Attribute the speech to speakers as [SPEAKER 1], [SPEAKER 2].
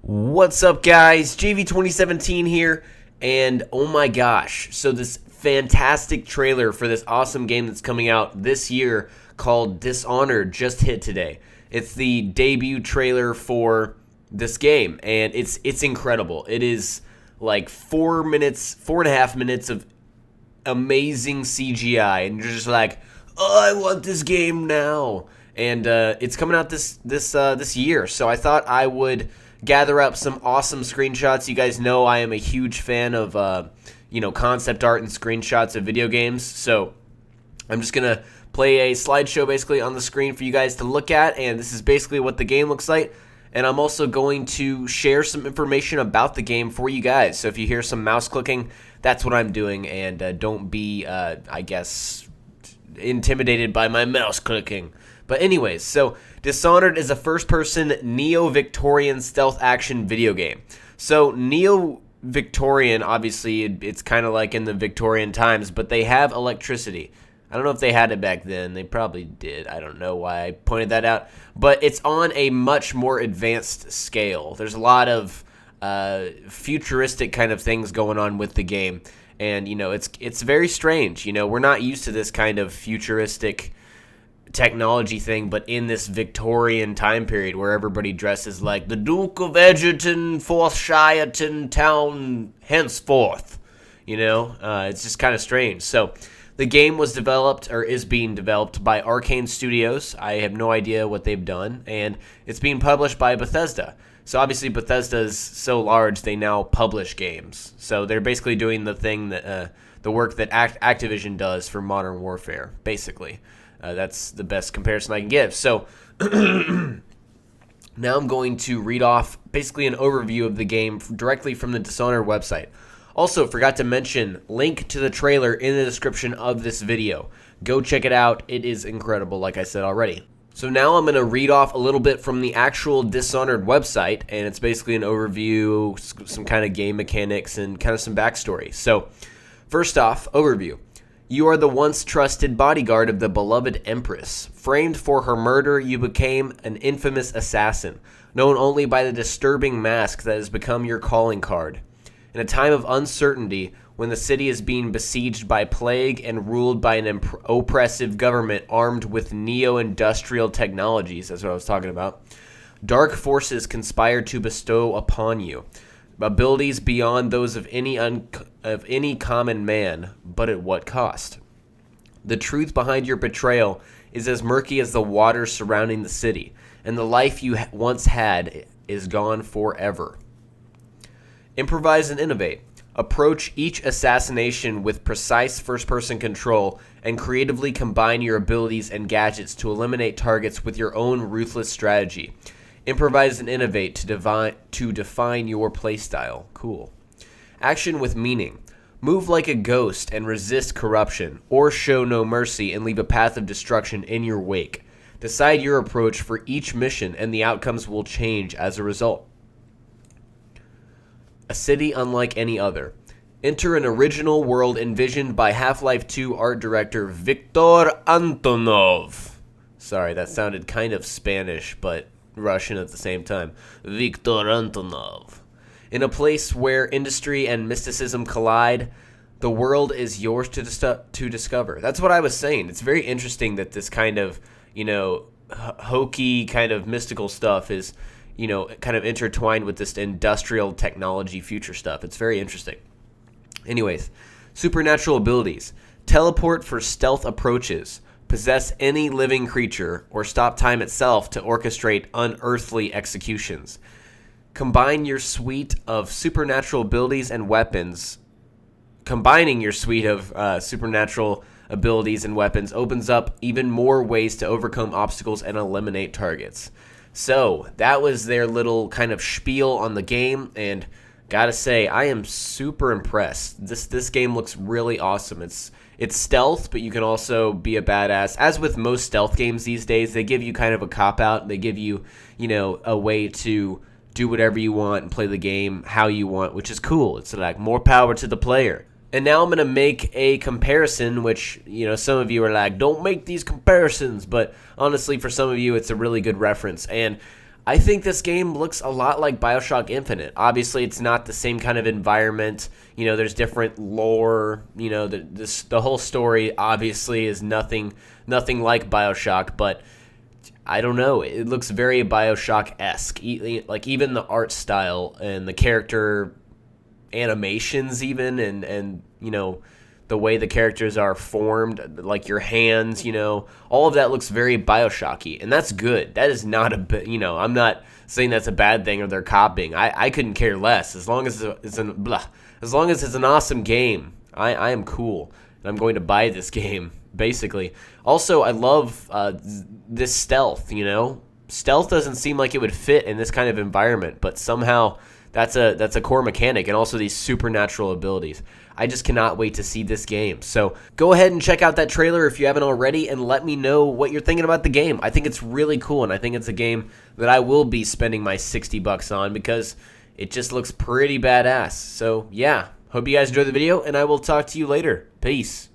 [SPEAKER 1] What's up, guys? JV2017 here, and oh my gosh, so this fantastic trailer for this awesome game that's coming out this year called Dishonored just hit today. It's the debut trailer for this game, and it's incredible. It is like 4.5 minutes of amazing CGI, and you're just like, oh, I want this game now. And it's coming out this year, so I thought I would gather up some awesome screenshots. You guys know I am a huge fan of concept art and screenshots of video games, so I'm just gonna play a slideshow basically on the screen for you guys to look at, and this is basically what the game looks like. And I'm also going to share some information about the game for you guys, so if you hear some mouse clicking, that's what I'm doing, and don't be I guess intimidated by my mouse clicking. But anyways, so Dishonored is a first-person neo-Victorian stealth action video game. So neo-Victorian, obviously, it's kind of like in the Victorian times, but they have electricity. I don't know if they had it back then. They probably did. I don't know why I pointed that out. But it's on a much more advanced scale. There's a lot of futuristic kind of things going on with the game. And, it's very strange. We're not used to this kind of futuristic technology thing, but in this Victorian time period where everybody dresses like the Duke of Edgerton, Forthshireton town henceforth. It's just kind of strange. So the game was developed, or is being developed, by Arcane Studios. I have no idea what they've done, and it's being published by Bethesda. So obviously Bethesda is so large, they now publish games. So they're basically doing the thing that the work that Activision does for Modern Warfare, basically. That's the best comparison I can give. So now I'm going to read off basically an overview of the game directly from the Dishonored website. Also, forgot to mention, link to the trailer in the description of this video. Go check it out. It is incredible, like I said already. So now I'm going to read off a little bit from the actual Dishonored website, and it's basically an overview, some kind of game mechanics, and kind of some backstory. So first off, overview. You are the once trusted bodyguard of the beloved Empress. Framed for her murder, you became an infamous assassin, known only by the disturbing mask that has become your calling card. In a time of uncertainty, when the city is being besieged by plague and ruled by an oppressive government armed with neo-industrial technologies, that's what I was talking about, dark forces conspire to bestow upon you abilities beyond those of any common man, but at what cost? The truth behind your betrayal is as murky as the waters surrounding the city, and the life you once had is gone forever. Improvise and innovate. Approach each assassination with precise first-person control and creatively combine your abilities and gadgets to eliminate targets with your own ruthless strategy. Improvise and innovate to define your playstyle. Cool. Action with meaning. Move like a ghost and resist corruption, or show no mercy and leave a path of destruction in your wake. Decide your approach for each mission, and the outcomes will change as a result. A city unlike any other. Enter an original world envisioned by Half-Life 2 art director Viktor Antonov. Sorry, that sounded kind of Spanish, but Russian at the same time. Viktor Antonov. In a place where industry and mysticism collide, the world is yours to discover. That's what I was saying. It's very interesting that this kind of, hokey kind of mystical stuff is, kind of intertwined with this industrial technology future stuff. It's very interesting. Anyways, supernatural abilities. Teleport for stealth approaches. Possess any living creature, or stop time itself to orchestrate unearthly executions. Combine your suite of supernatural abilities and weapons. Combining your suite of supernatural abilities and weapons opens up even more ways to overcome obstacles and eliminate targets. So, that was their little kind of spiel on the game, and gotta say, I am super impressed. This game looks really awesome. It's stealth, but you can also be a badass. As with most stealth games these days, they give you kind of a cop-out. They give you, a way to do whatever you want and play the game how you want, which is cool. It's like more power to the player. And now I'm going to make a comparison, which, some of you are like, don't make these comparisons. But honestly, for some of you, it's a really good reference. And I think this game looks a lot like BioShock Infinite. Obviously, it's not the same kind of environment. You know, there's different lore. You know, the whole story obviously is nothing like BioShock, but I don't know. It looks very BioShock-esque. Like even the art style and the character animations, even and you know, the way the characters are formed, like your hands, you know, all of that looks very BioShocky, and that's good. That is not you know, I'm not saying that's a bad thing or they're copying. I couldn't care less as long as as long as it's an awesome game. I am cool, and I'm going to buy this game basically. Also, I love this stealth. You know, stealth doesn't seem like it would fit in this kind of environment, but somehow that's a core mechanic, and also these supernatural abilities. I just cannot wait to see this game. So go ahead and check out that trailer if you haven't already, and let me know what you're thinking about the game. I think it's really cool, and I think it's a game that I will be spending my $60 on because it just looks pretty badass. So yeah, hope you guys enjoyed the video, and I will talk to you later. Peace.